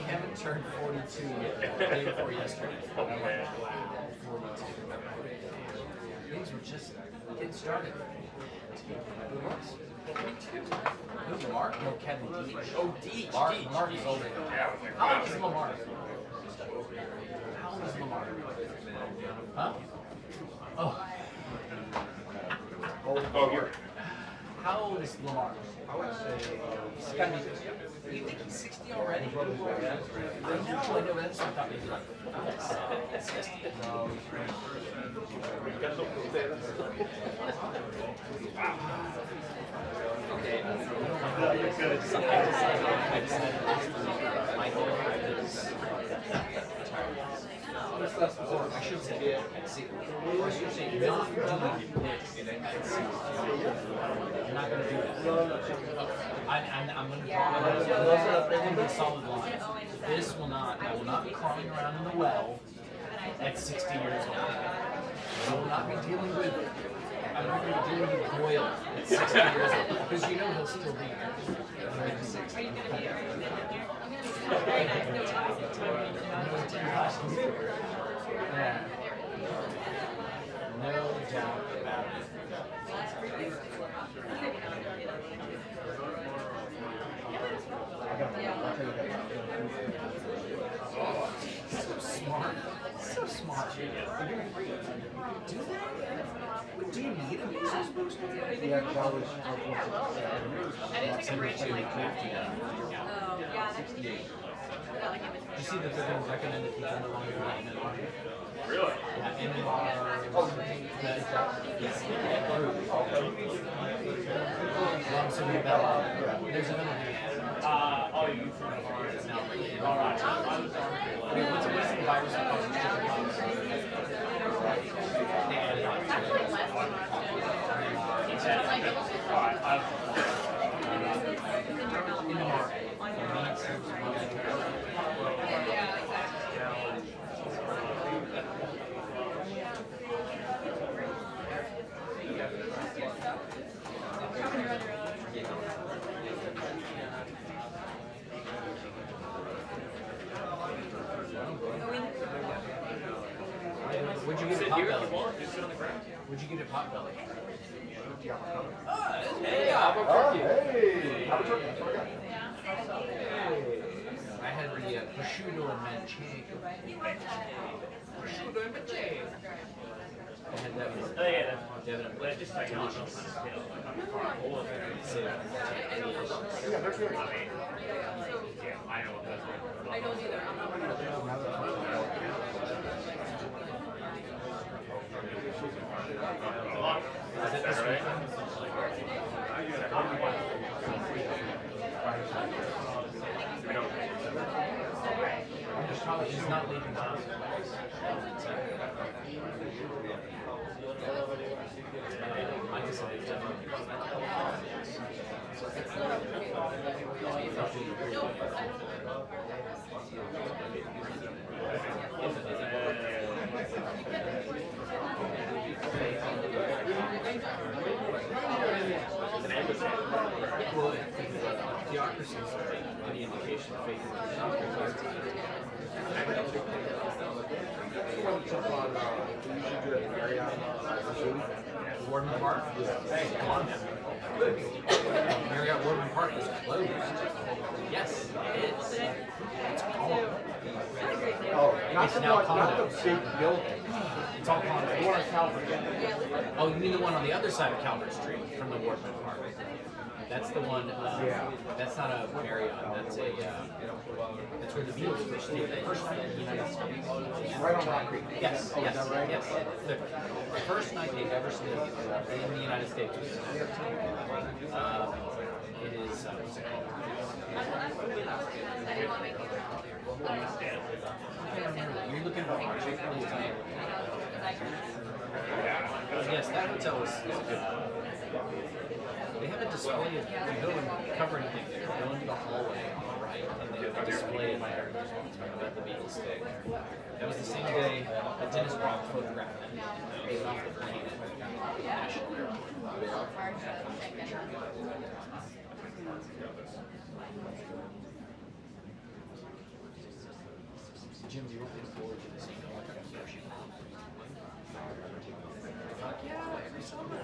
Haven't turned 42 yet. The day before yesterday. Oh, man. Wow, 42. Things were just getting started. Who was? 42. Who's Mark? No, Kevin Deach. Oh, Deach. Mark is older. How old is Lamar? How old is Lamar? Huh? Oh. Oh, you're. How old is Lamar? I would say he's got to be. You think he's 60 already? I know, but that's what I thought maybe like 60. No, okay. I should say, or I should say, not doing it at 60. I'm not going to do that. I'm going to be a solid line. This will not, I will not be crawling around in the well at 60 years old. I will not be dealing with, I'm not going to be dealing with Boyle at 60 years old, because you know he'll still be here. Yeah. No doubt about it. So smart. So smart. Do they? Do you need a business booster? Yeah, college. I didn't take a break in like 50. Yeah, that's 68. You see that they're going to recommend that people no longer do MMR? Really? Yeah, MMR. There's another thing. Oh, you from the all right. I mean, what's the virus that causes chickenpox? They added on to Would you get a pot belly? Just sit on the ground. Would you get a pot belly? Hey, I had the prosciutto and manchego. Prosciutto and manchego. I had that with Let's just take it on. I know what that's like. I don't either. I'm not Is it this weekend? She's not leaving the house. I guess it is definitely. Well, theocracy is any indication of faith. Warden Park? Hey, come on now. Marriott Warden Park is closed. Yes, it is. It's gone. Oh, It's now not the condos. big building. It's all condos. The one on Calvert. Oh, you mean the one on the other side of Calvert Street from the Warden Park? That's the one. Yeah. That's not a Marriott. That's a. That's where the Beatles first stayed. The first night in the United States. Right on Rock Creek. Yes. Oh, Yes. is that right? Yes. The first night they ever stayed in the United States was in it is. What's it called? You're looking for March. Yes, that hotel is a good one. They have a display of, you go and cover anything there. Go into the hallway on the right? And they have a display in there about the Beatles thing. That was the same day that Dennis Brock photographed them. They went off the plane at National Airport. Jim, do you want me to forward you this email? Fuck yeah, every summer.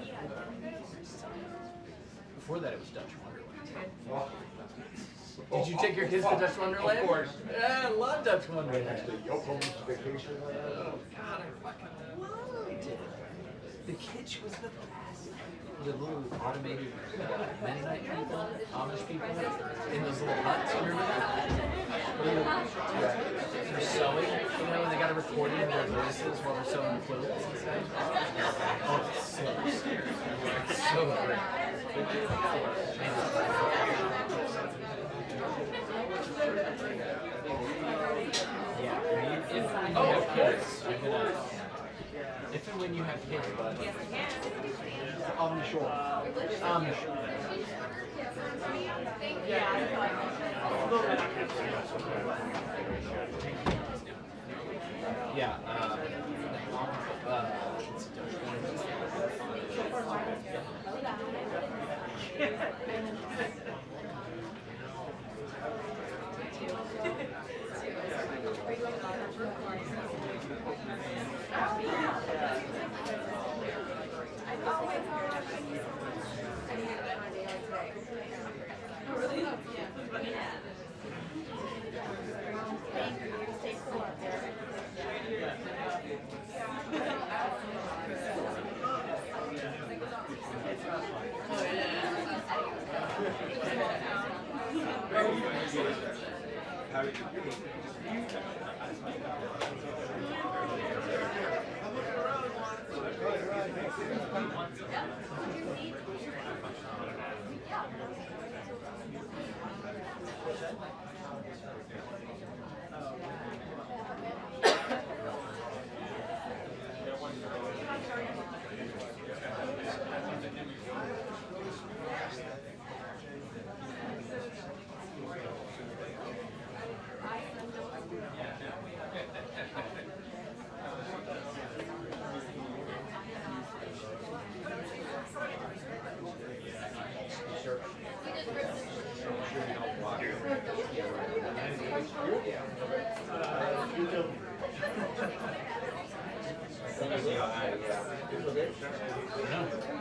Before that, it was Dutch Wonderland. Did you take your kids to Dutch Wonderland? Of course. Yeah, I love Dutch Wonderland. Actually, Yoko's vacation. Oh, God, I fucking loved it. The kitchen was the best. The little automated Mennonite people, Amish people, in those little huts, remember that? They're sewing, you know, and they got to record in their voices while they're sewing clothes and stuff. Oh, it's so scary. It's so great. Yeah, if and when you have kids, bud. On the shore. Yeah,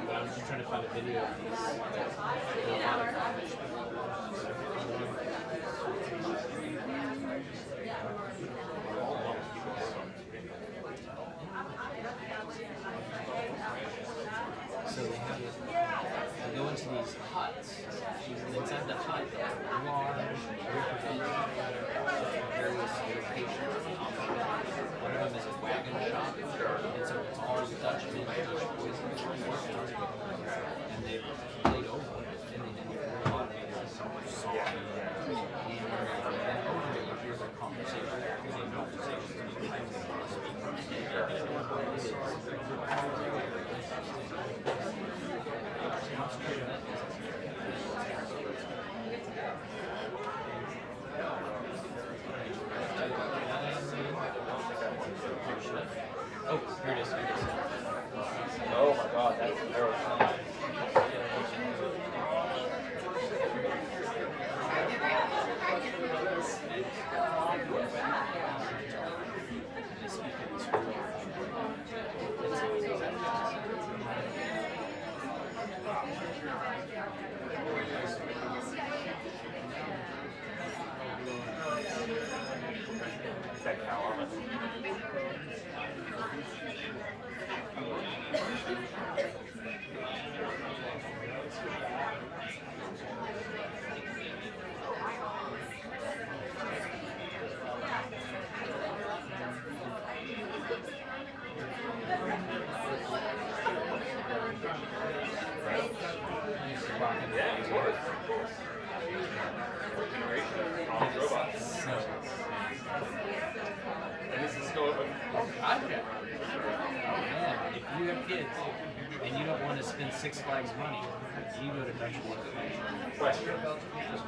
I was just trying to find a video of these. So they go into these huts, and inside the hut, large, various locations. One of them is a wagon shop, and so it's all Dutchmen, Dutch boys, and they've played over it, and they did a lot of song, and over it you hear their conversations, Oh, here it is. Oh my God, that's terrible. Is that Karoline? Yeah, it was. Robots. And this is still open. Oh, gotcha. Man, if you have kids, and you don't want to spend Six Flags money, you go to Dutch Wonder. Question: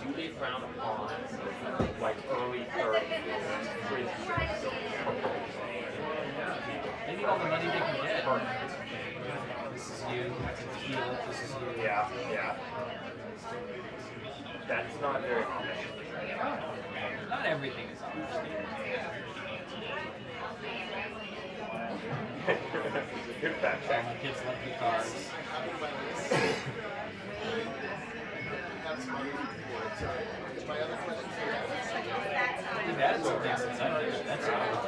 do they frown upon like early 30s? They need all the money they can get. This is you. Feel it. This is you. Yeah, yeah. That's not very common. Not everything is understandable. Good fact check. My kids love the cars. We've added some things since I did it. That's all.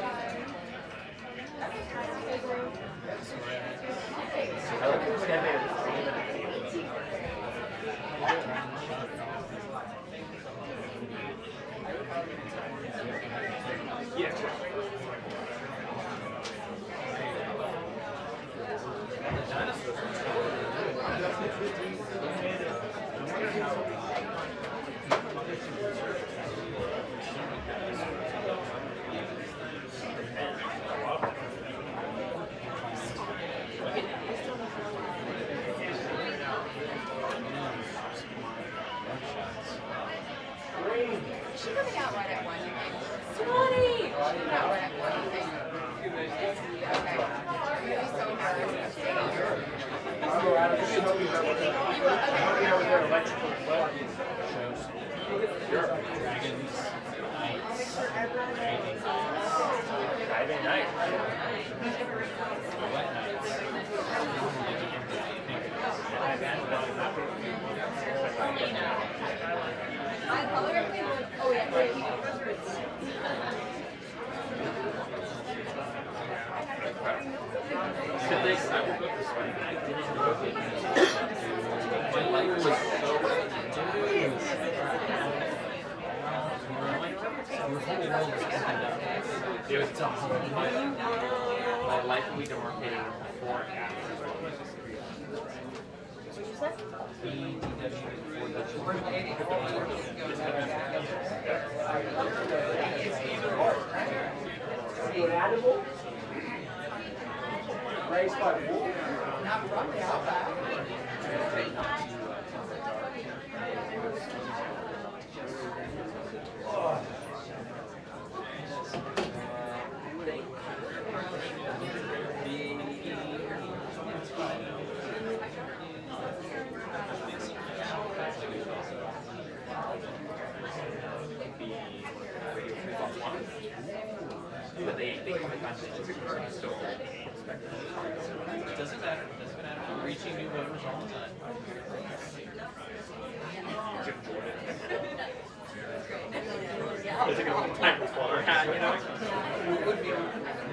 Yeah. She's coming out right at 1, you think? Swanee! She's coming out right at 1, you think? Okay. You're so nervous. Dragons, knights, Driving night. wet knights. I color everything. Oh, yeah. Right. My life was so My life will be demarcating before and after. Animal? Raised by wolves? Not from the outside. But they come in contact with so Doesn't matter. Doesn't matter. We're reaching new voters all the time. It's a good time to swallow our hat, you know? We would be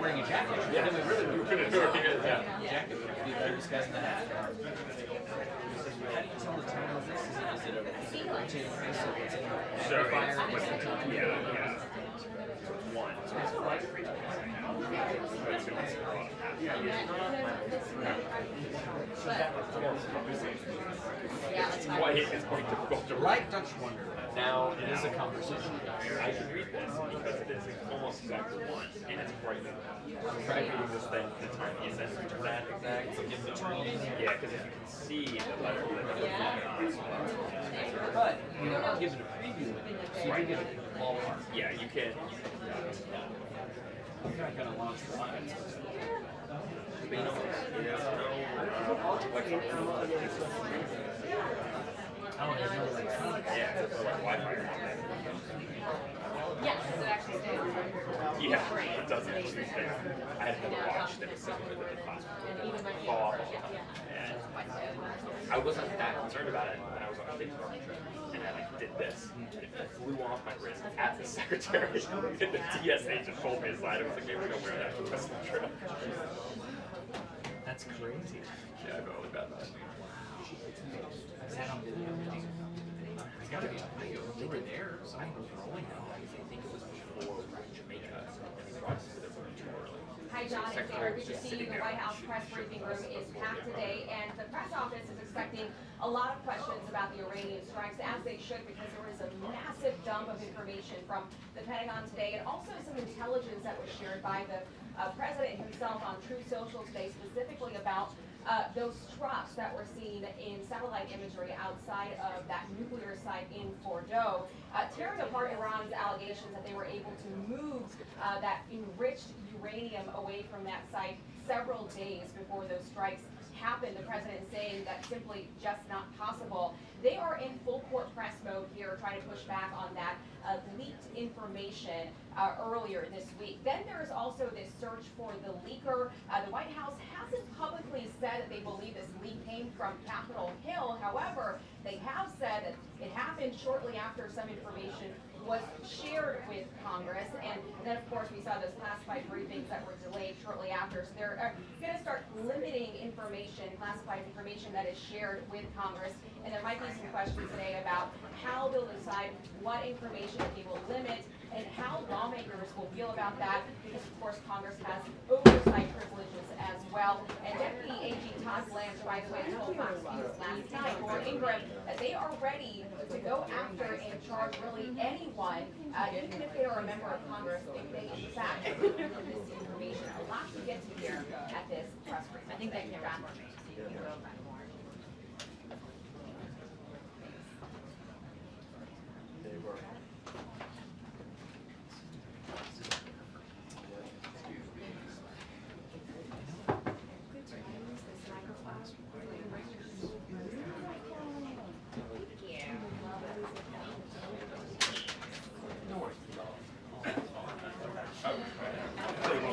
wearing a jacket. Yeah, Then we really would. couldn't do it because, yeah. Jacket would be better disguised than the hat. How do you tell the time of this? Is it a rotating face? So it's in the So amplifier? it's What's the time? yeah. One. So it's like it's quite difficult to Like Dutch Wonder. now. It is a conversation. I can read this because it is almost exactly one, and it's right now. I'm trying to read this thing the time the essence of that exact. In between. Yeah, because if you can see the letter. But you're not given a preview. So you can get a ballpark. Yeah, you can. You're not going to launch the line. But you know, there's no like. Oh, there's no like. Yeah, it's like Wi-Fi. Yes, it actually stays. Yeah, it doesn't actually stay. I had another watch that was similar to the class. Fall off all the time. And I wasn't that concerned about it when I was on a big department trip. And I like did this. And it flew off my wrist at the secretary. And the TS agent pulled me aside. I was like, maybe we're going to wear that for the rest of the trip. That's crazy. Yeah, I felt really bad about it. Is that on video? It's got to be on video. They were there. So I was rolling out. I think it was before Jamaica. And we brought it to the room too early. Hi, John. It's Sarah. Good to see you. The White House press briefing room is packed today, and the press office is expecting a lot of questions about the Iranian strikes, as they should, because there was a massive dump of information from the Pentagon today, and also some intelligence that was shared by the president himself on Truth Social today, specifically about those trucks that were seen in satellite imagery outside of that nuclear site in Fordow, tearing apart Iran's allegations that they were able to move that enriched uranium away from that site several days before those strikes happened. The president saying that's simply just not possible. They are in full court press mode here, trying to push back on that leaked information earlier this week. Then there is also this search for the leaker. The White House hasn't publicly said that they believe this leak came from Capitol Hill. However, they have said that it happened shortly after some information was shared with Congress, and then of course we saw those classified briefings that were delayed shortly after. So they're going to start limiting information, classified information that is shared with Congress, and there might be some questions today about how they'll decide what information that they will limit and how lawmakers will feel about that, because of course Congress has oversight privileges as well. And Deputy AG Todd Blanche, by the way, told Fox News last night, or Ingram, that they are ready to go after and charge really anyone, even if they are a member of Congress, if they in fact give this information. A lot to get to here at this press briefing. I think they can wrap more so you can go back more.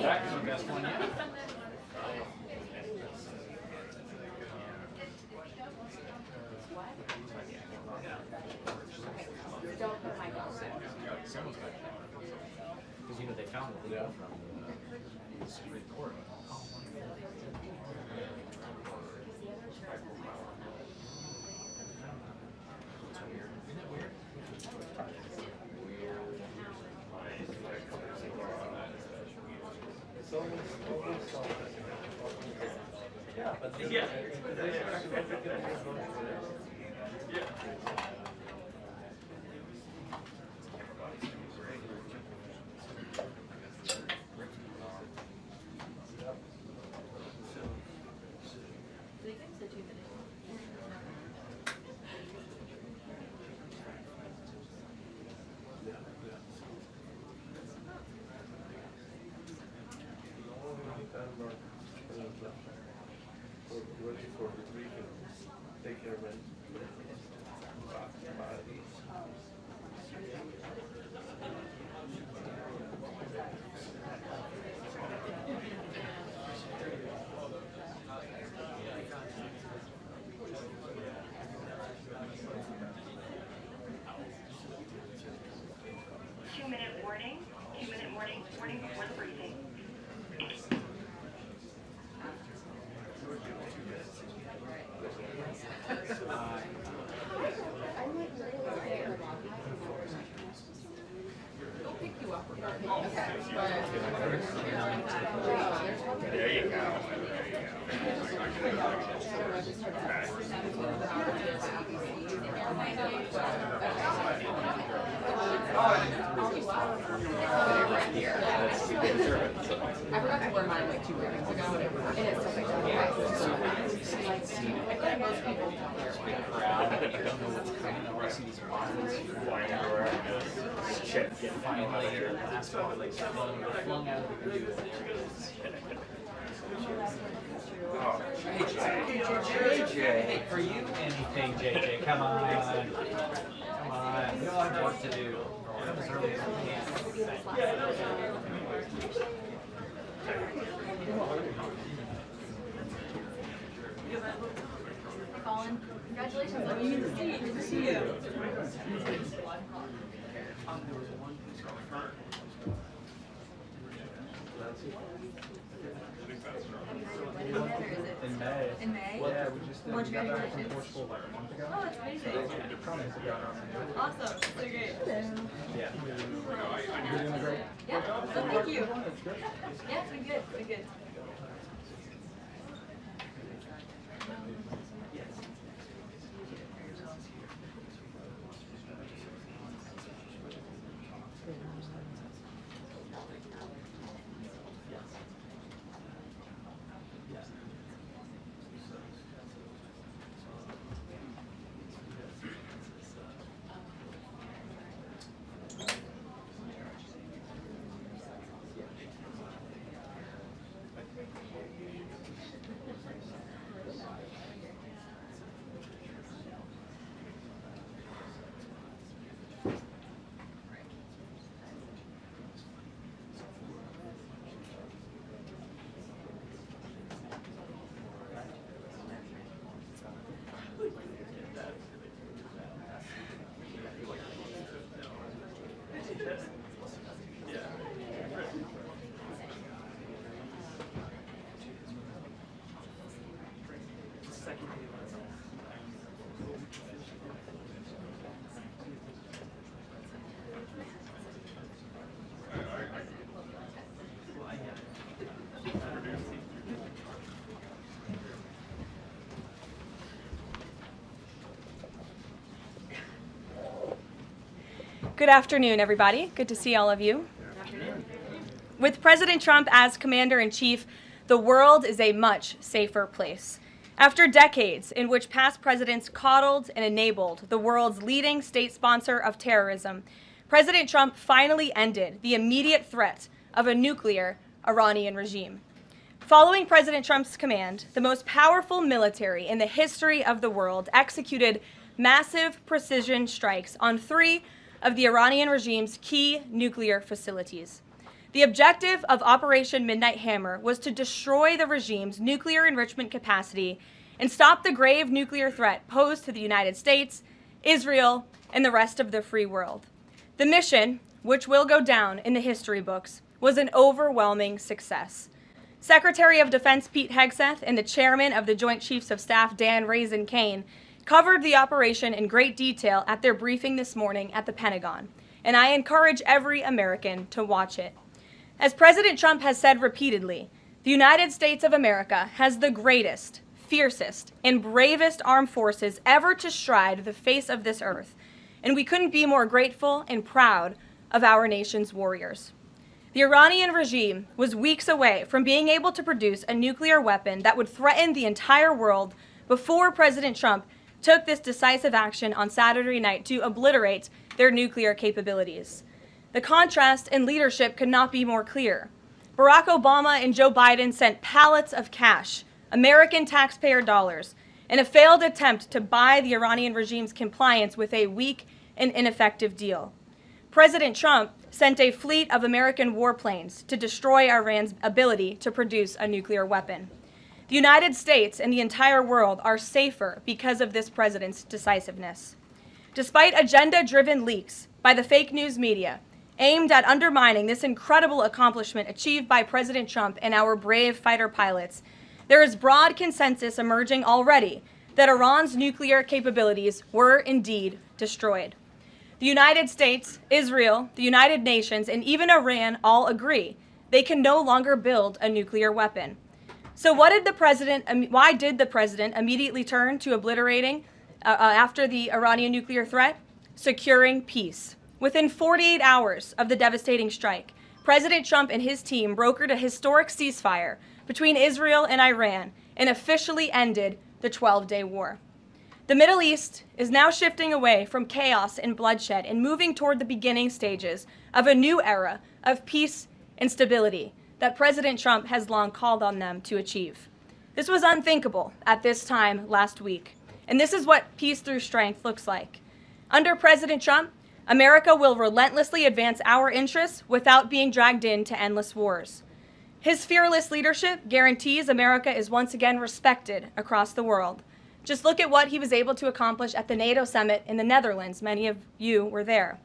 That's the best one yet. Don't put my nose in. Someone's back there. Because you know they found the legal from the Supreme Court. Isn't that weird? Yeah, but Yeah. Ready for the briefing. Take care, man. Two-minute warning before the briefing. There you go. I forgot to wear mine like 2 weekends ago, and it's so big. I feel like most people don't wear one. Crowd, you don't know what's coming. I want to see these models Flying everywhere. Shit. finally last one, like flung out of the computer. There it is. Oh, JJ. Hey, for you, anything, JJ. Come on. Come on. We all have work to do. Come as early as we can. Colin, congratulations. Let me get to see you. Good to see you. In May. In May? Yeah, we just Once you got back from graduated. Portugal like a month ago. Oh, that's amazing. Promise to go on. Awesome. So great. Yeah. You're doing a great. Yeah, so thank you. It's good. Yeah, it's been good. It's been good. Good afternoon, everybody. Good to see all of you. With President Trump as commander-in-chief, the world is a much safer place. After decades in which past presidents coddled and enabled the world's leading state sponsor of terrorism, President Trump finally ended the immediate threat of a nuclear Iranian regime. Following President Trump's command, the most powerful military in the history of the world executed massive precision strikes on 3 of the Iranian regime's key nuclear facilities. The objective of Operation Midnight Hammer was to destroy the regime's nuclear enrichment capacity and stop the grave nuclear threat posed to the United States, Israel, and the rest of the free world. The mission, which will go down in the history books, was an overwhelming success. Secretary of Defense Pete Hegseth and the chairman of the Joint Chiefs of Staff Dan Raisin Kane covered the operation in great detail at their briefing this morning at the Pentagon, and I encourage every American to watch it. As President Trump has said repeatedly, the United States of America has the greatest, fiercest, and bravest armed forces ever to stride the face of this earth, and we couldn't be more grateful and proud of our nation's warriors. The Iranian regime was weeks away from being able to produce a nuclear weapon that would threaten the entire world before President Trump took this decisive action on Saturday night to obliterate their nuclear capabilities. The contrast in leadership could not be more clear. Barack Obama and Joe Biden sent pallets of cash, American taxpayer dollars, in a failed attempt to buy the Iranian regime's compliance with a weak and ineffective deal. President Trump sent a fleet of American warplanes to destroy Iran's ability to produce a nuclear weapon. The United States and the entire world are safer because of this president's decisiveness. Despite agenda-driven leaks by the fake news media aimed at undermining this incredible accomplishment achieved by President Trump and our brave fighter pilots, there is broad consensus emerging already that Iran's nuclear capabilities were indeed destroyed. The United States, Israel, the United Nations, and even Iran all agree they can no longer build a nuclear weapon. So why did the president immediately turn to obliterating after the Iranian nuclear threat? Securing peace. Within 48 hours of the devastating strike, President Trump and his team brokered a historic ceasefire between Israel and Iran and officially ended the 12-day war. The Middle East is now shifting away from chaos and bloodshed and moving toward the beginning stages of a new era of peace and stability that President Trump has long called on them to achieve. This was unthinkable at this time last week, and this is what peace through strength looks like. Under President Trump, America will relentlessly advance our interests without being dragged into endless wars. His fearless leadership guarantees America is once again respected across the world. Just look at what he was able to accomplish at the NATO summit in the Netherlands. Many of you were there.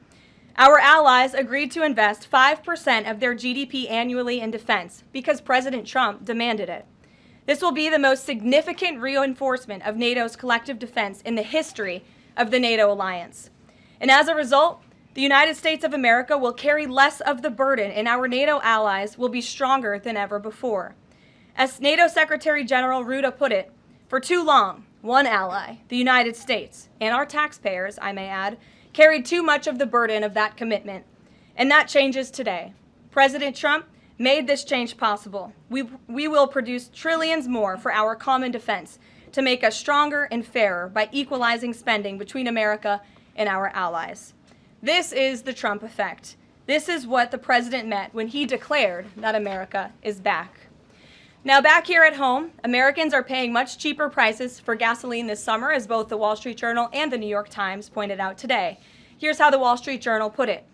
Our allies agreed to invest 5% of their GDP annually in defense because President Trump demanded it. This will be the most significant reinforcement of NATO's collective defense in the history of the NATO alliance. And as a result, the United States of America will carry less of the burden, and our NATO allies will be stronger than ever before. As NATO Secretary General Ruda put it, for too long, one ally, the United States, and our taxpayers, I may add, carried too much of the burden of that commitment. And that changes today. President Trump made this change possible. We will produce trillions more for our common defense to make us stronger and fairer by equalizing spending between America and our allies. This is the Trump effect. This is what the president meant when he declared that America is back. Now, back here at home, Americans are paying much cheaper prices for gasoline this summer, as both the Wall Street Journal and the New York Times pointed out today. Here's how the Wall Street Journal put it.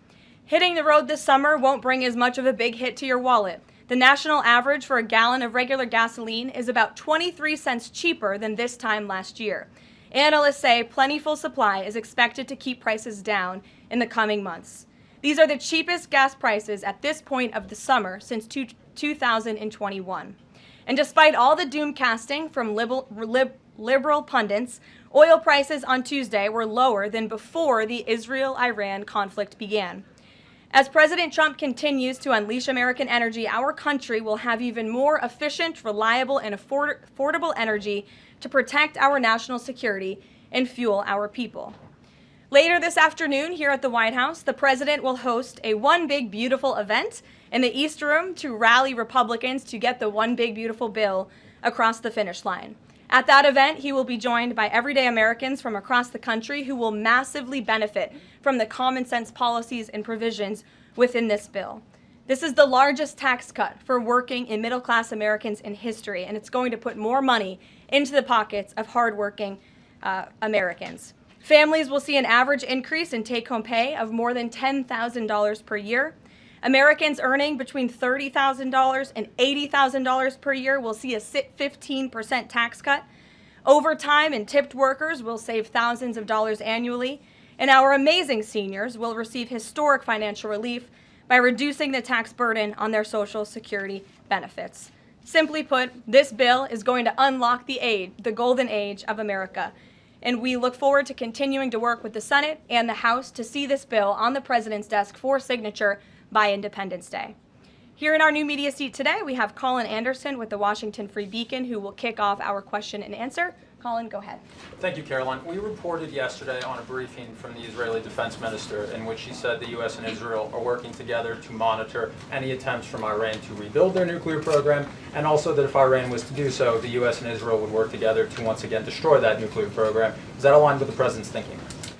Hitting the road this summer won't bring as much of a big hit to your wallet. The national average for a gallon of regular gasoline is about 23 cents cheaper than this time last year. Analysts say plentiful supply is expected to keep prices down in the coming months. These are the cheapest gas prices at this point of the summer since 2021. And despite all the doom casting from liberal pundits, oil prices on Tuesday were lower than before the Israel-Iran conflict began. As President Trump continues to unleash American energy, our country will have even more efficient, reliable, and affordable energy to protect our national security and fuel our people. Later this afternoon here at the White House, the president will host a One Big Beautiful event in the East Room to rally Republicans to get the One Big Beautiful bill across the finish line. At that event, he will be joined by everyday Americans from across the country who will massively benefit from the common sense policies and provisions within this bill. This is the largest tax cut for working and middle-class Americans in history, and it's going to put more money into the pockets of hardworking Americans. Families will see an average increase in take-home pay of more than $10,000 per year. Americans earning between $30,000 and $80,000 per year will see a 15% tax cut. Overtime and tipped workers will save thousands of dollars annually. And our amazing seniors will receive historic financial relief by reducing the tax burden on their Social Security benefits. Simply put, this bill is going to unlock the golden age of America. And we look forward to continuing to work with the Senate and the House to see this bill on the president's desk for signature by Independence Day. Here in our new media seat today, we have Colin Anderson with the Washington Free Beacon, who will kick off our question and answer. Colin, go ahead. Thank you, Karoline. We reported yesterday on a briefing from the Israeli defense minister in which he said the U.S. and Israel are working together to monitor any attempts from Iran to rebuild their nuclear program, and also that if Iran was to do so, the U.S. and Israel would work together to once again destroy that nuclear program. Does that align with the president's thinking?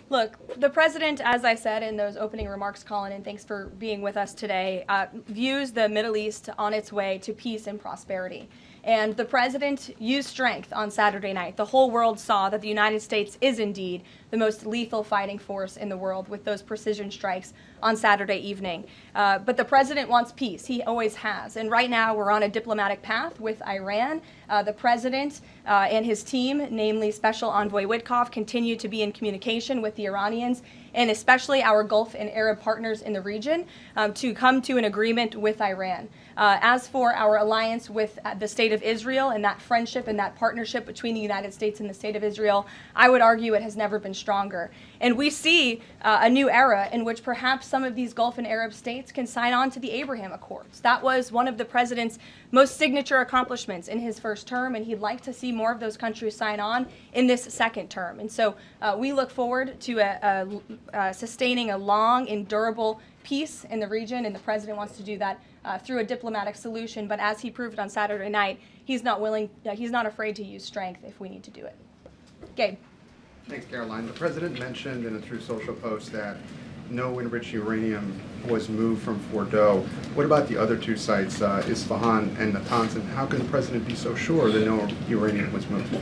Look, the president, as I said in those opening remarks, Colin, and thanks for being with us today, views the Middle East on its way to peace and prosperity. And the president used strength on Saturday night. The whole world saw that the United States is indeed the most lethal fighting force in the world with those precision strikes on Saturday evening. But the president wants peace. He always has. And right now we're on a diplomatic path with Iran. The president and his team, namely Special Envoy Witkoff, continue to be in communication with the Iranians and especially our Gulf and Arab partners in the region to come to an agreement with Iran. As for our alliance with the State of Israel and that friendship and that partnership between the United States and the State of Israel, I would argue it has never been stronger. And we see a new era in which perhaps some of these Gulf and Arab states can sign on to the Abraham Accords. That was one of the president's most signature accomplishments in his first term, and he'd like to see more of those countries sign on in this second term. And so we look forward to sustaining a long and durable peace in the region, and the president wants to do that through a diplomatic solution. But as he proved on Saturday night, he's not afraid to use strength if we need to do it. Gabe. Thanks, Karoline. The president mentioned in a Truth Social post that no enriched uranium was moved from Fordow. What about the other two sites, Isfahan and Natanz, and how can the president be so sure that no uranium was moved?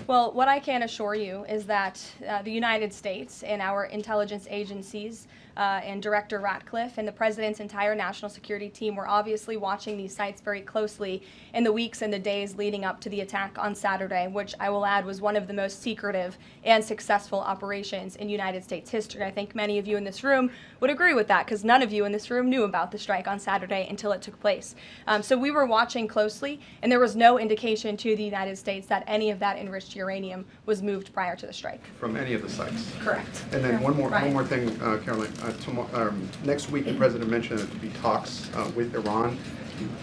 Well, what I can assure you is that the United States and our intelligence agencies and Director Ratcliffe and the President's entire national security team were obviously watching these sites very closely in the weeks and the days leading up to the attack on Saturday, which I will add was one of the most secretive and successful operations in United States history. I think many of you in this room would agree with that because none of you in this room knew about the strike on Saturday until it took place. So we were watching closely, and there was no indication to the United States that any of that enriched uranium was moved prior to the strike. From any of the sites? Correct. And then one more thing, Caroline. Next week, the president mentioned that there would be talks with Iran.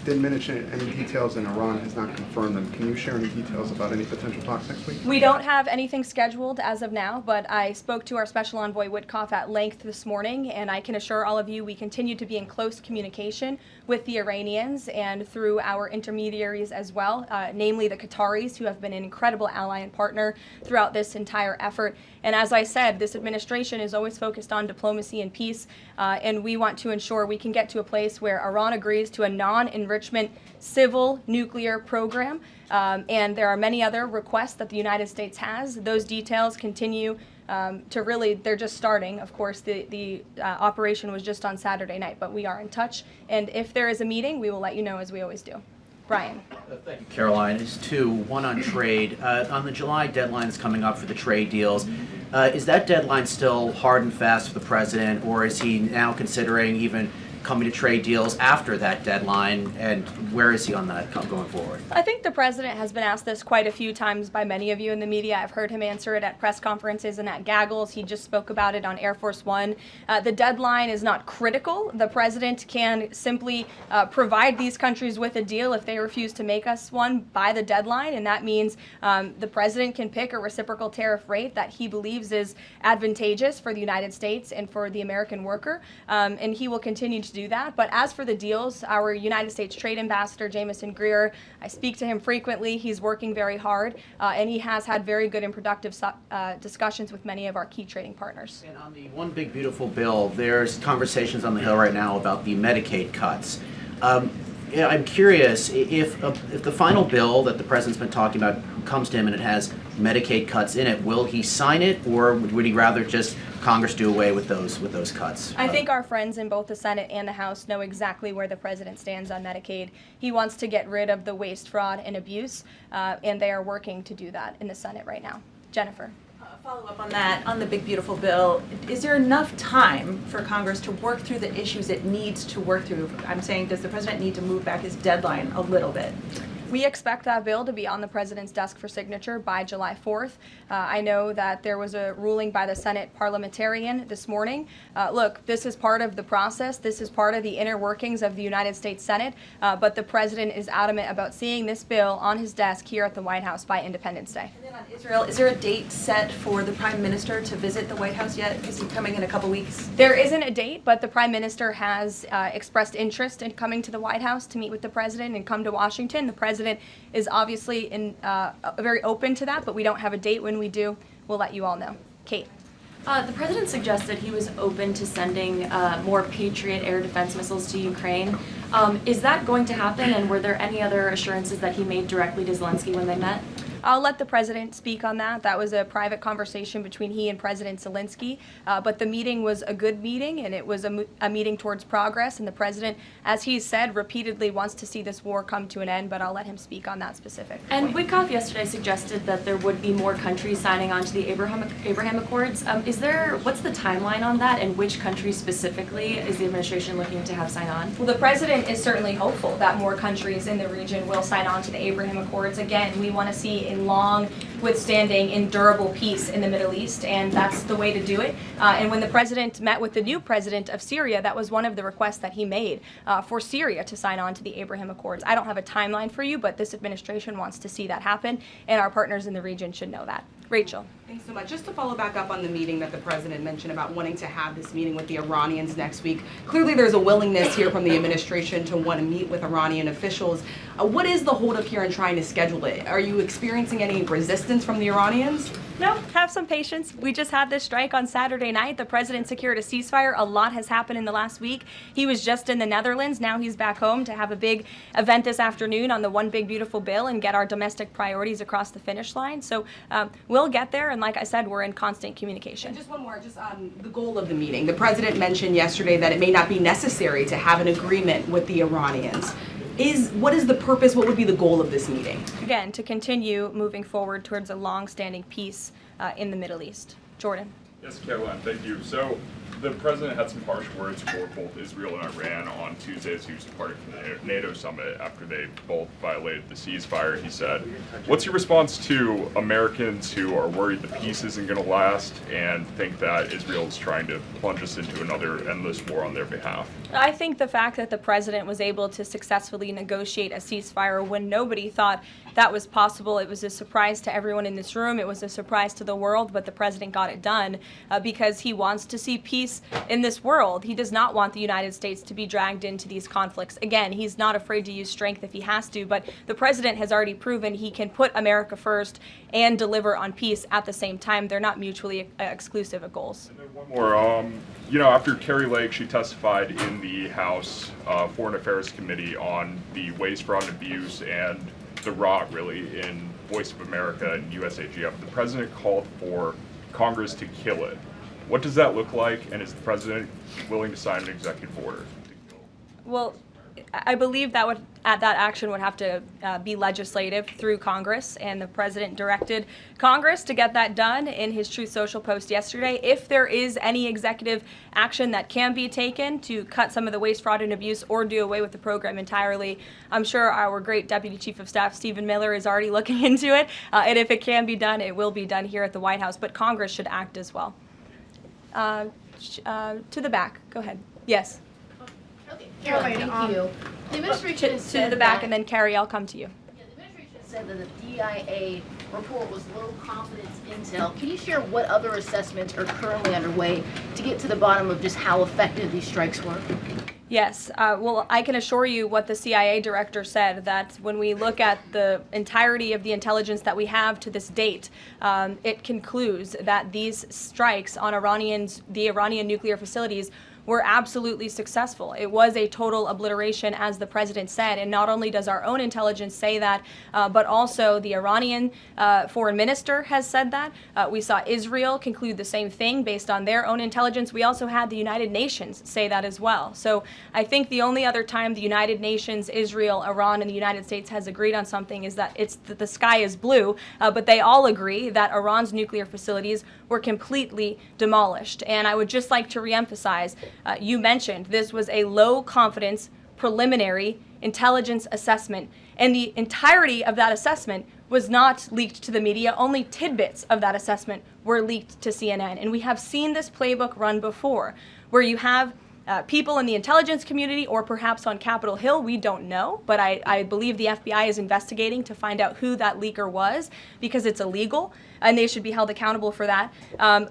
Didn't mention any details, and Iran has not confirmed them. Can you share any details about any potential talks next week? We don't have anything scheduled as of now, but I spoke to our Special Envoy Witkoff at length this morning, and I can assure all of you we continue to be in close communication with the Iranians and through our intermediaries as well, namely the Qataris, who have been an incredible ally and partner throughout this entire effort. And as I said, this administration is always focused on diplomacy and peace, and we want to ensure we can get to a place where Iran agrees to a non-enrichment civil nuclear program. And there are many other requests that the United States has. Those details continue to really, they're just starting. Of course, the operation was just on Saturday night, but we are in touch. And if there is a meeting, we will let you know as we always do. Brian. Thank you, Caroline. It's two, one on trade. On the July deadlines coming up for the trade deals, is that deadline still hard and fast for the president, or is he now considering even coming to trade deals after that deadline, and where is he on that going forward? I think the president has been asked this quite a few times by many of you in the media. I've heard him answer it at press conferences and at gaggles. He just spoke about it on Air Force One. The deadline is not critical. The president can simply provide these countries with a deal if they refuse to make us one by the deadline, and that means the president can pick a reciprocal tariff rate that he believes is advantageous for the United States and for the American worker, and he will continue to do that. But as for the deals, our United States Trade Ambassador, Jameson Greer, I speak to him frequently. He's working very hard, and he has had very good and productive discussions with many of our key trading partners. And on the One Big Beautiful Bill, there's conversations on the Hill right now about the Medicaid cuts. Yeah, I'm curious, if the final bill that the president's been talking about comes to him and it has Medicaid cuts in it, will he sign it, or would he rather just Congress do away with those cuts? I think our friends in both the Senate and the House know exactly where the president stands on Medicaid. He wants to get rid of the waste, fraud, and abuse, and they are working to do that in the Senate right now. Jennifer. Follow up on that, on the Big Beautiful Bill, is there enough time for Congress to work through the issues it needs to work through? I'm saying, does the president need to move back his deadline a little bit? We expect that bill to be on the president's desk for signature by July 4th. I know that there was a ruling by the Senate parliamentarian this morning. Look, this is part of the process. This is part of the inner workings of the United States Senate, but the president is adamant about seeing this bill on his desk here at the White House by Independence Day. And then on Israel, is there a date set for the Prime Minister to visit the White House yet? Is he coming in a couple weeks? There isn't a date, but the Prime Minister has expressed interest in coming to the White House to meet with the president and come to Washington. The president is obviously very open to that, but we don't have a date. When we do, we'll let you all know. Kate. The president suggested he was open to sending more Patriot air defense missiles to Ukraine. Is that going to happen, and were there any other assurances that he made directly to Zelensky when they met? I'll let the president speak on that. That was a private conversation between he and President Zelensky, but the meeting was a good meeting, and it was a meeting towards progress, and the president, as he said, repeatedly wants to see this war come to an end, but I'll let him speak on that specific And point. Witkoff yesterday suggested that there would be more countries signing on to the Abraham Accords. What's the timeline on that, and which countries specifically is the administration looking to have sign on? Well, the president is certainly hopeful that more countries in the region will sign on to the Abraham Accords. Again, we want to see a long, withstanding, and durable peace in the Middle East, and that's the way to do it. And when the president met with the new president of Syria, that was one of the requests that he made for Syria to sign on to the Abraham Accords. I don't have a timeline for you, but this administration wants to see that happen, and our partners in the region should know that. Rachel. Thanks so much. Just to follow back up on the meeting that the president mentioned about wanting to have this meeting with the Iranians next week. Clearly there's a willingness here from the administration to want to meet with Iranian officials. What is the holdup here in trying to schedule it? Are you experiencing any resistance from the Iranians? No, have some patience. We just had this strike on Saturday night. The president secured a ceasefire. A lot has happened in the last week. He was just in the Netherlands. Now he's back home to have a big event this afternoon on the One Big Beautiful Bill and get our domestic priorities across the finish line. So we'll get there, and like I said, we're in constant communication. And just one more, just on the goal of the meeting. The president mentioned yesterday that it may not be necessary to have an agreement with the Iranians. What is the purpose, what would be the goal of this meeting? Again, to continue moving forward towards a long-standing peace in the Middle East. Jordan. Yes, Karoline, thank you. So the president had some harsh words for both Israel and Iran on Tuesday as he was departing from the NATO summit after they both violated the ceasefire. He said, what's your response to Americans who are worried the peace isn't going to last and think that Israel is trying to plunge us into another endless war on their behalf? I think the fact that the president was able to successfully negotiate a ceasefire when nobody thought that was possible, it was a surprise to everyone in this room, it was a surprise to the world, but the president got it done because he wants to see peace in this world. He does not want the United States to be dragged into these conflicts. Again, he's not afraid to use strength if he has to, but the president has already proven he can put America first and deliver on peace at the same time. They're not mutually exclusive goals. And then one more. After Kari Lake, she testified in the House Foreign Affairs Committee on the waste, fraud, and abuse and the rot, really, in Voice of America and USAGF. The president called for Congress to kill it. What does that look like, and is the president willing to sign an executive order? Well, I believe that that action would have to be legislative through Congress, and the president directed Congress to get that done in his Truth Social post yesterday. If there is any executive action that can be taken to cut some of the waste, fraud, and abuse or do away with the program entirely, I'm sure our great Deputy Chief of Staff, Stephen Miller, is already looking into it. And if it can be done, it will be done here at the White House. But Congress should act as well. To the back. Go ahead. Yes. Caroline, thank you. The administration has To said the back, that, and then Carrie, I'll come to you. the administration said that the DIA report was low confidence intel. Can you share what other assessments are currently underway to get to the bottom of just how effective these strikes were? Yes. Well, I can assure you what the CIA director said, that when we look at the entirety of the intelligence that we have to this date, it concludes that these strikes on the Iranian nuclear facilities were absolutely successful. It was a total obliteration, as the president said, and not only does our own intelligence say that, but also the Iranian foreign minister has said that. We saw Israel conclude the same thing based on their own intelligence. We also had the United Nations say that as well. So I think the only other time the United Nations, Israel, Iran, and the United States has agreed on something is that the sky is blue, but they all agree that Iran's nuclear facilities were completely demolished. And I would just like to reemphasize, you mentioned this was a low confidence preliminary intelligence assessment, and the entirety of that assessment was not leaked to the media. Only tidbits of that assessment were leaked to CNN. And we have seen this playbook run before, where you have people in the intelligence community, or perhaps on Capitol Hill, we don't know, but I believe the FBI is investigating to find out who that leaker was, because it's illegal and they should be held accountable for that,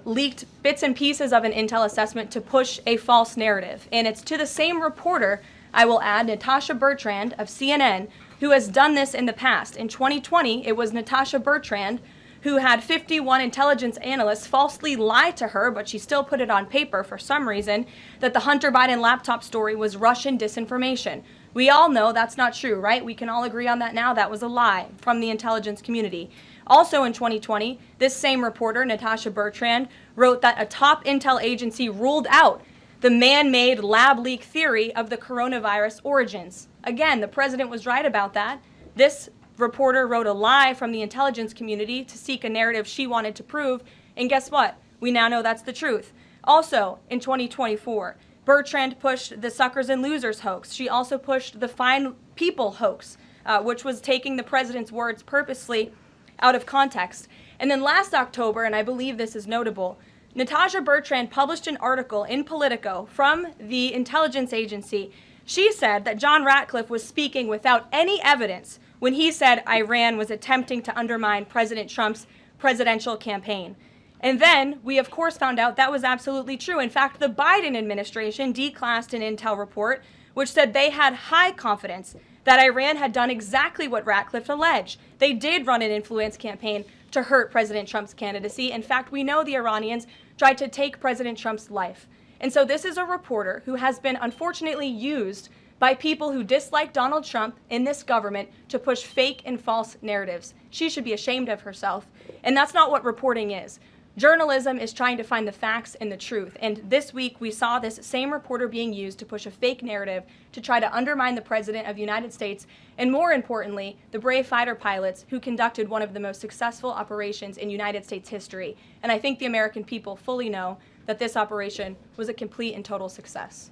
leaked bits and pieces of an intel assessment to push a false narrative. And it's to the same reporter, I will add, Natasha Bertrand of CNN, who has done this in the past. In 2020, it was Natasha Bertrand who had 51 intelligence analysts falsely lie to her, but she still put it on paper for some reason, that the Hunter Biden laptop story was Russian disinformation. We all know that's not true, right? We can all agree on that now. That was a lie from the intelligence community. Also in 2020, this same reporter, Natasha Bertrand, wrote that a top intel agency ruled out the man-made lab leak theory of the coronavirus origins. Again, the president was right about that. This reporter wrote a lie from the intelligence community to seek a narrative she wanted to prove, and guess what? We now know that's the truth. Also, in 2024, Bertrand pushed the suckers and losers hoax. She also pushed the fine people hoax, which was taking the president's words purposely out of context. And then last October, and I believe this is notable, Natasha Bertrand published an article in Politico from the intelligence agency. She said that John Ratcliffe was speaking without any evidence when he said Iran was attempting to undermine President Trump's presidential campaign. And then we, of course, found out that was absolutely true. In fact, the Biden administration declassed an intel report which said they had high confidence that Iran had done exactly what Ratcliffe alleged. They did run an influence campaign to hurt President Trump's candidacy. In fact, we know the Iranians tried to take President Trump's life. And so this is a reporter who has been unfortunately used by people who dislike Donald Trump in this government to push fake and false narratives. She should be ashamed of herself. And that's not what reporting is. Journalism is trying to find the facts and the truth. And this week we saw this same reporter being used to push a fake narrative to try to undermine the President of the United States, and more importantly, the brave fighter pilots who conducted one of the most successful operations in United States history. And I think the American people fully know that this operation was a complete and total success.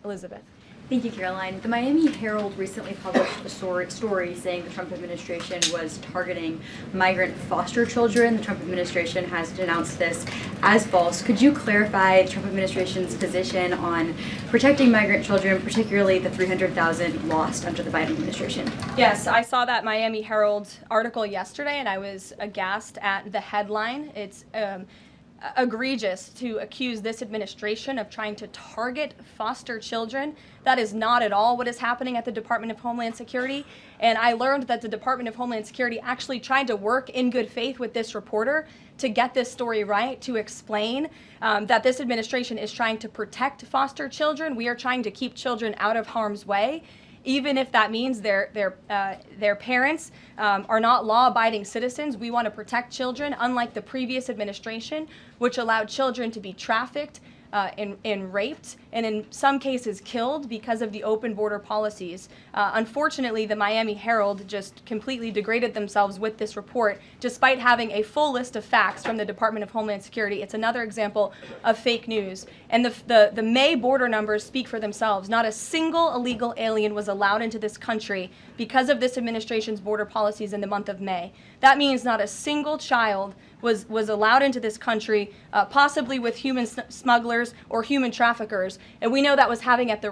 Elizabeth. Thank you, Caroline. The Miami Herald recently published a story saying the Trump administration was targeting migrant foster children. The Trump administration has denounced this as false. Could you clarify the Trump administration's position on protecting migrant children, particularly the 300,000 lost under the Biden administration? Yes, I saw that Miami Herald article yesterday, and I was aghast at the headline. It's egregious to accuse this administration of trying to target foster children. That is not at all what is happening at the Department of Homeland Security. And I learned that the Department of Homeland Security actually tried to work in good faith with this reporter to get this story right, to explain that this administration is trying to protect foster children. We are trying to keep children out of harm's way, even if that means their parents are not law-abiding citizens. We want to protect children, unlike the previous administration, which allowed children to be trafficked and raped, and in some cases killed because of the open border policies. Unfortunately, the Miami Herald just completely degraded themselves with this report, despite having a full list of facts from the Department of Homeland Security. It's another example of fake news. And the May border numbers speak for themselves. Not a single illegal alien was allowed into this country because of this administration's border policies in the month of May. That means not a single child was allowed into this country, possibly with human smugglers or human traffickers. And we know that was happening at the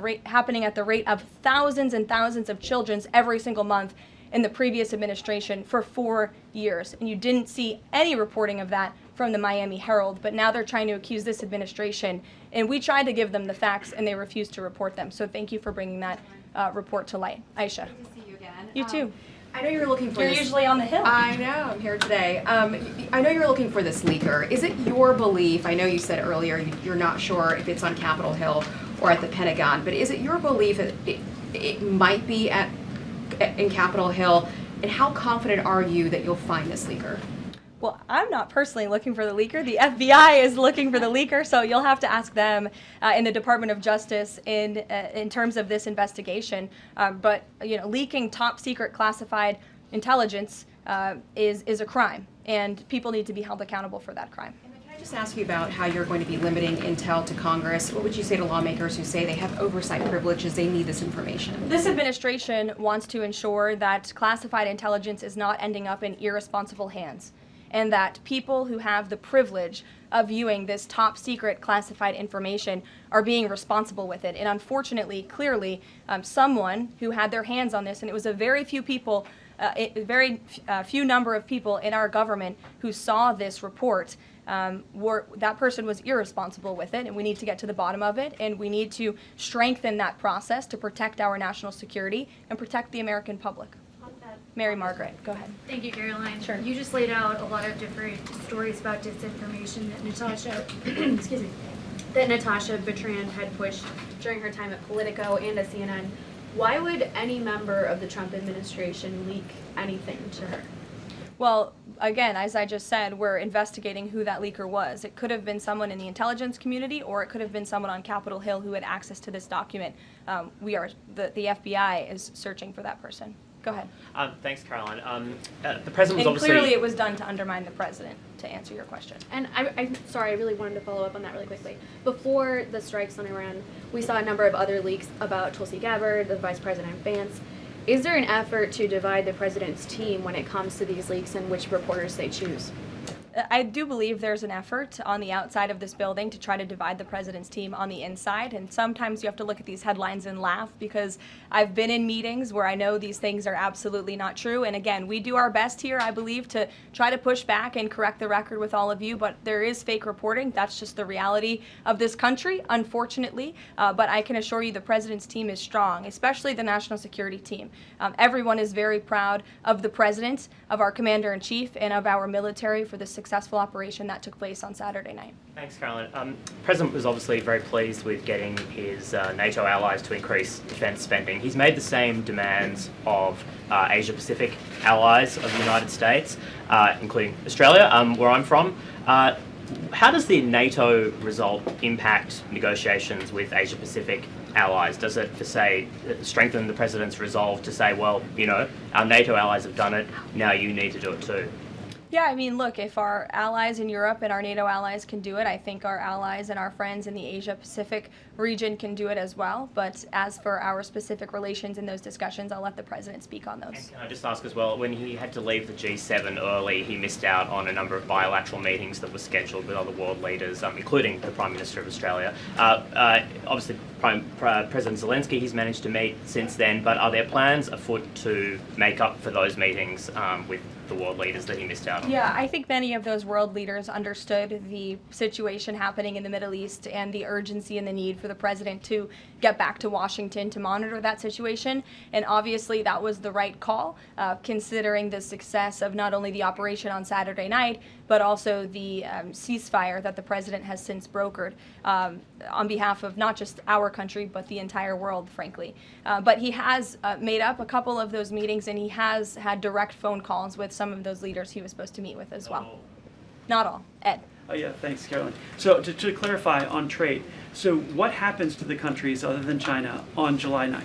rate of thousands and thousands of children every single month in the previous administration for 4 years. And you didn't see any reporting of that from the Miami Herald, but now they're trying to accuse this administration. And we tried to give them the facts, and they refused to report them. So thank you for bringing that report to light. Aisha. Good to see you again. You too. I know you're looking for You're this. usually on the Hill. I know, I'm here today. I know you're looking for this leaker. Is it your belief, I know you said earlier you're not sure if it's on Capitol Hill or at the Pentagon, but is it your belief that it might be in Capitol Hill, and how confident are you that you'll find this leaker? Well, I'm not personally looking for the leaker. The FBI is looking for the leaker, so you'll have to ask them in the Department of Justice in terms of this investigation. But leaking top secret classified intelligence is a crime, and people need to be held accountable for that crime. Can I just ask you about how you're going to be limiting intel to Congress? What would you say to lawmakers who say they have oversight privileges, they need this information? This administration wants to ensure that classified intelligence is not ending up in irresponsible hands, and that people who have the privilege of viewing this top secret classified information are being responsible with it. And unfortunately, clearly, someone who had their hands on this, and it was a very few people, few number of people in our government who saw this report, that person was irresponsible with it, and we need to get to the bottom of it, and we need to strengthen that process to protect our national security and protect the American public. Mary Margaret, go ahead. Thank you, Caroline. Sure. You just laid out a lot of different stories about disinformation that Natasha, excuse me, that Natasha Bertrand had pushed during her time at Politico and at CNN. Why would any member of the Trump administration leak anything to her? Well, again, as I just said, we're investigating who that leaker was. It could have been someone in the intelligence community, or it could have been someone on Capitol Hill who had access to this document. The FBI is searching for that person. Go ahead. Thanks, Caroline. The president was obviously... clearly it was done to undermine the president, to answer your question. And I'm sorry, I really wanted to follow up on that really quickly. Before the strikes on Iran, we saw a number of other leaks about Tulsi Gabbard, the Vice President Vance. Is there an effort to divide the president's team when it comes to these leaks and which reporters they choose? I do believe there's an effort on the outside of this building to try to divide the president's team on the inside, and sometimes you have to look at these headlines and laugh, because I've been in meetings where I know these things are absolutely not true, and again, we do our best here, I believe, to try to push back and correct the record with all of you, but there is fake reporting. That's just the reality of this country, unfortunately, but I can assure you the president's team is strong, especially the national security team. Everyone is very proud of the president, of our commander-in-chief, and of our military for the successful operation that took place on Saturday night. Thanks, Caroline. The President was obviously very pleased with getting his NATO allies to increase defence spending. He's made the same demands of Asia-Pacific allies of the United States, including Australia, where I'm from. How does the NATO result impact negotiations with Asia-Pacific allies? Does it, for say, strengthen the President's resolve to say, well, our NATO allies have done it, now you need to do it too? Yeah, I mean, look, if our allies in Europe and our NATO allies can do it, I think our allies and our friends in the Asia-Pacific region can do it as well. But as for our specific relations in those discussions, I'll let the president speak on those. And can I just ask as well, when he had to leave the G7 early, he missed out on a number of bilateral meetings that were scheduled with other world leaders, including the Prime Minister of Australia. Obviously, President Zelensky, he's managed to meet since then, but are there plans afoot to make up for those meetings with the world leaders that he missed out on? Yeah, I think many of those world leaders understood the situation happening in the Middle East and the urgency and the need for the president to get back to Washington to monitor that situation. And obviously that was the right call, considering the success of not only the operation on Saturday night, but also the ceasefire that the president has since brokered on behalf of not just our country, but the entire world, frankly. But he has made up a couple of those meetings, and he has had direct phone calls with some of those leaders he was supposed to meet with as well. Not all. Ed. Yeah, thanks, Caroline. So to clarify on trade, so what happens to the countries other than China on July 9th?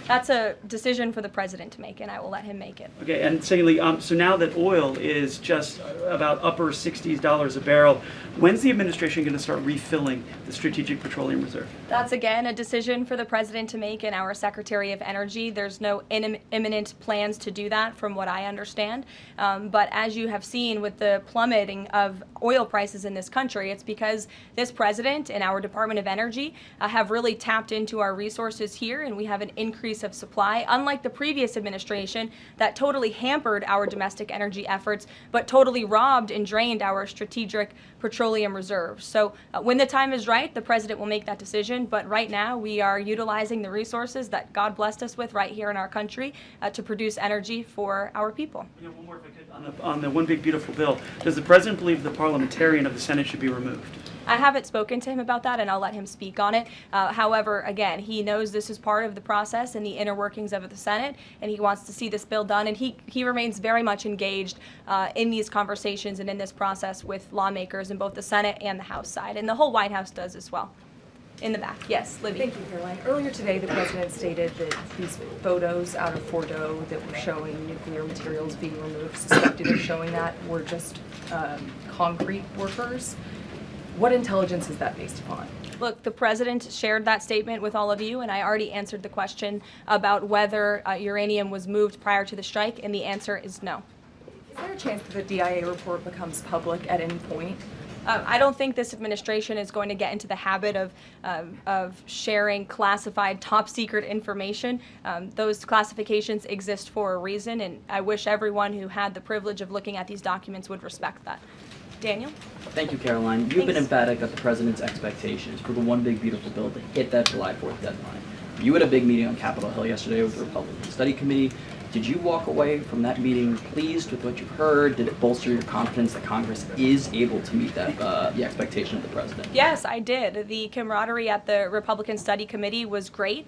That's a decision for the president to make, and I will let him make it. Okay, and secondly, so now that oil is just about upper $60s a barrel, when's the administration going to start refilling the Strategic Petroleum Reserve? That's, again, a decision for the president to make and our Secretary of Energy. There's no imminent plans to do that, from what I understand. But as you have seen with the plummeting of oil prices in this country, it's because this president and our Department of Energy have really tapped into our resources here, and we have an increase of supply, unlike the previous administration that totally hampered our domestic energy efforts, but totally robbed and drained our strategic petroleum reserves. So when the time is right, the president will make that decision, but right now we are utilizing the resources that God blessed us with right here in our country to produce energy for our people. Yeah, one more if I could. On the One Big Beautiful Bill, does the president believe the parliamentarian of the Senate should be removed? I haven't spoken to him about that, and I'll let him speak on it. However, again, he knows this is part of the process and the inner workings of the Senate, and he wants to see this bill done, and he remains very much engaged in these conversations and in this process with lawmakers in both the Senate and the House side, and the whole White House does as well. In the back, yes, Libby. Thank you, Caroline. Earlier today, the president stated that these photos out of Fordo that were showing nuclear materials being removed, suspected of showing that, were just concrete workers. What intelligence is that based upon? Look, the president shared that statement with all of you, and I already answered the question about whether uranium was moved prior to the strike, and the answer is no. Is there a chance that the DIA report becomes public at any point? I don't think this administration is going to get into the habit of sharing classified, top-secret information. Those classifications exist for a reason, and I wish everyone who had the privilege of looking at these documents would respect that. Daniel? Thank you, Caroline. You've been emphatic that the president's expectations for the One Big Beautiful Bill to hit that July 4th deadline. You had a big meeting on Capitol Hill yesterday with the Republican Study Committee. Did you walk away from that meeting pleased with what you heard? Did it bolster your confidence that Congress is able to meet that the expectation of the president? Yes, I did. The camaraderie at the Republican Study Committee was great.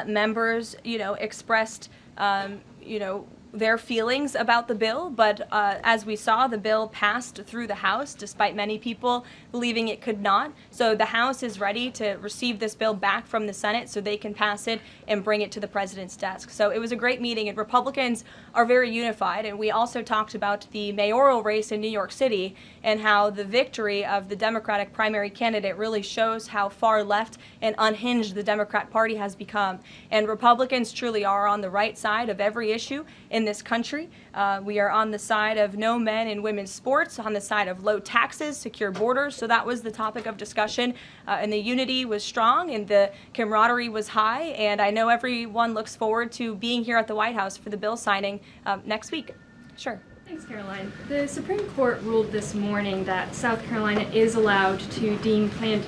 Members, expressed, their feelings about the bill, but as we saw, the bill passed through the House despite many people believing it could not. So the House is ready to receive this bill back from the Senate so they can pass it and bring it to the president's desk. So it was a great meeting, and Republicans are very unified. And we also talked about the mayoral race in New York City and how the victory of the Democratic primary candidate really shows how far left and unhinged the Democrat Party has become. And Republicans truly are on the right side of every issue in this country. We are on the side of no men in women's sports, on the side of low taxes, secure borders. So that was the topic of discussion, and the unity was strong and the camaraderie was high, and I know everyone looks forward to being here at the White House for the bill signing next week. Sure. Thanks, Caroline. The Supreme Court ruled this morning that South Carolina is allowed to deem Planned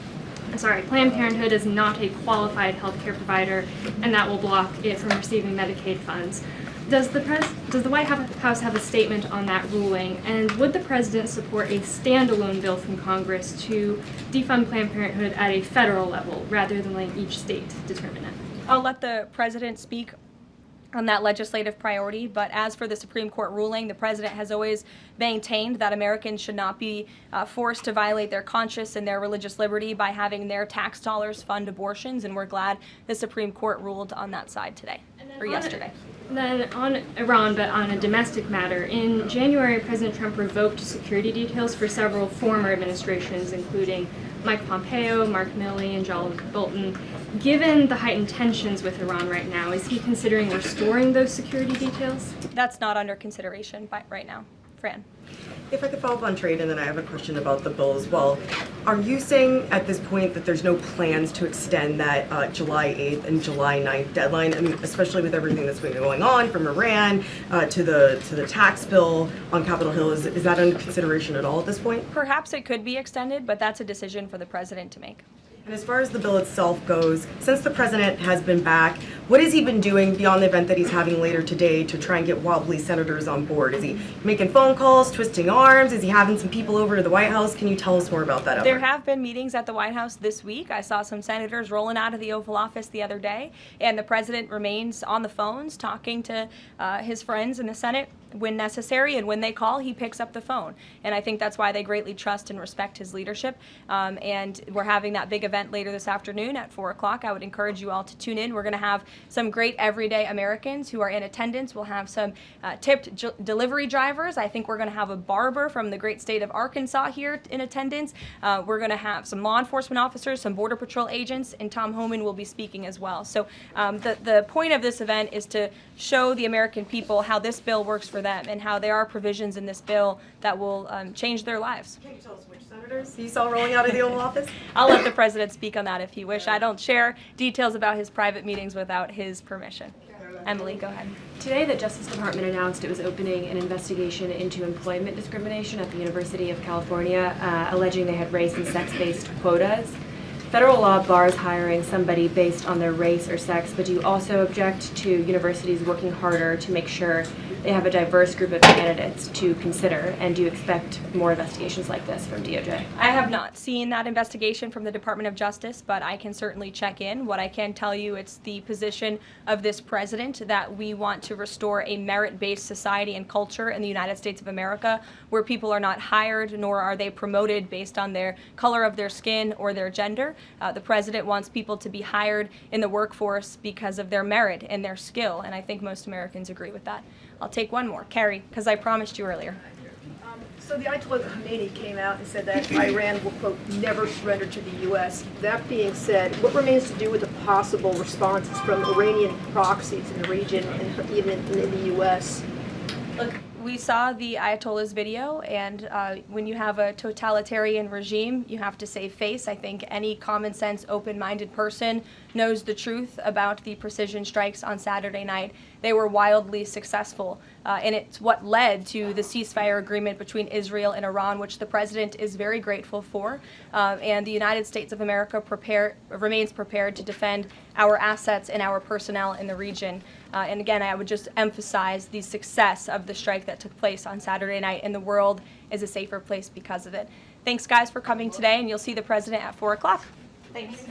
Parenthood as not a qualified health care provider, and that will block it from receiving Medicaid funds. Does the White House have a statement on that ruling, and would the president support a standalone bill from Congress to defund Planned Parenthood at a federal level rather than letting each state determine it? I'll let the president speak on that legislative priority, but as for the Supreme Court ruling, the president has always maintained that Americans should not be forced to violate their conscience and their religious liberty by having their tax dollars fund abortions, and we're glad the Supreme Court ruled on that side today, or yesterday. Then on Iran, but on a domestic matter, in January, President Trump revoked security details for several former administrations, including Mike Pompeo, Mark Milley, and John Bolton. Given the heightened tensions with Iran right now, is he considering restoring those security details? That's not under consideration right now. Fran. If I could follow up on trade, and then I have a question about the bill as well. Are you saying at this point that there's no plans to extend that July 8th and July 9th deadline? I mean, especially with everything that's been going on, from Iran to the tax bill on Capitol Hill, is that under consideration at all at this point? Perhaps it could be extended, but that's a decision for the president to make. And as far as the bill itself goes, since the president has been back, What has he been doing beyond the event that he's having later today to try and get wobbly senators on board? Is he making phone calls, twisting arms? Is he having some people over to the White House? Can you tell us more about that effort? There have been meetings at the White House this week. I saw some senators rolling out of the Oval Office the other day, and the president remains on the phones talking to his friends in the Senate when necessary, and when they call, he picks up the phone. And I think that's why they greatly trust and respect his leadership. And we're having that big event later this afternoon at 4 o'clock. I would encourage you all to tune in. We're going to have some great everyday Americans who are in attendance. We'll have some tipped delivery drivers. I think we're going to have a barber from the great state of Arkansas here in attendance. We're going to have some law enforcement officers, some Border Patrol agents, and Tom Homan will be speaking as well. So the point of this event is to show the American people how this bill works for them and how there are provisions in this bill that will change their lives. Can you tell us which senators you saw rolling out of the Oval Office? I'll let the president speak on that if he wish. I don't share details about his private meetings without his permission. Emily, go ahead. Today, the Justice Department announced it was opening an investigation into employment discrimination at the University of California, alleging they had race and sex-based quotas. Federal law bars hiring somebody based on their race or sex, but do you also object to universities working harder to make sure they have a diverse group of candidates to consider? And do you expect more investigations like this from DOJ? I have not seen that investigation from the Department of Justice, but I can certainly check in. What I can tell you, it's the position of this president that we want to restore a merit-based society and culture in the United States of America where people are not hired nor are they promoted based on their color of their skin or their gender. The president wants people to be hired in the workforce because of their merit and their skill, and I think most Americans agree with that. I'll take one more. Carrie, because I promised you earlier. So the Ayatollah Khomeini came out and said that Iran will, quote, never surrender to the U.S. That being said, what remains to do with the possible responses from Iranian proxies in the region and even in the U.S.? Look, we saw the Ayatollah's video, and when you have a totalitarian regime, you have to save face. I think any common sense, open-minded person knows the truth about the precision strikes on Saturday night. They were wildly successful, and it's what led to the ceasefire agreement between Israel and Iran, which the president is very grateful for. And the United States of America remains prepared to defend our assets and our personnel in the region. And again, I would just emphasize the success of the strike that took place on Saturday night, and the world is a safer place because of it. Thanks, guys, for coming today, and you'll see the president at 4 o'clock. Thanks.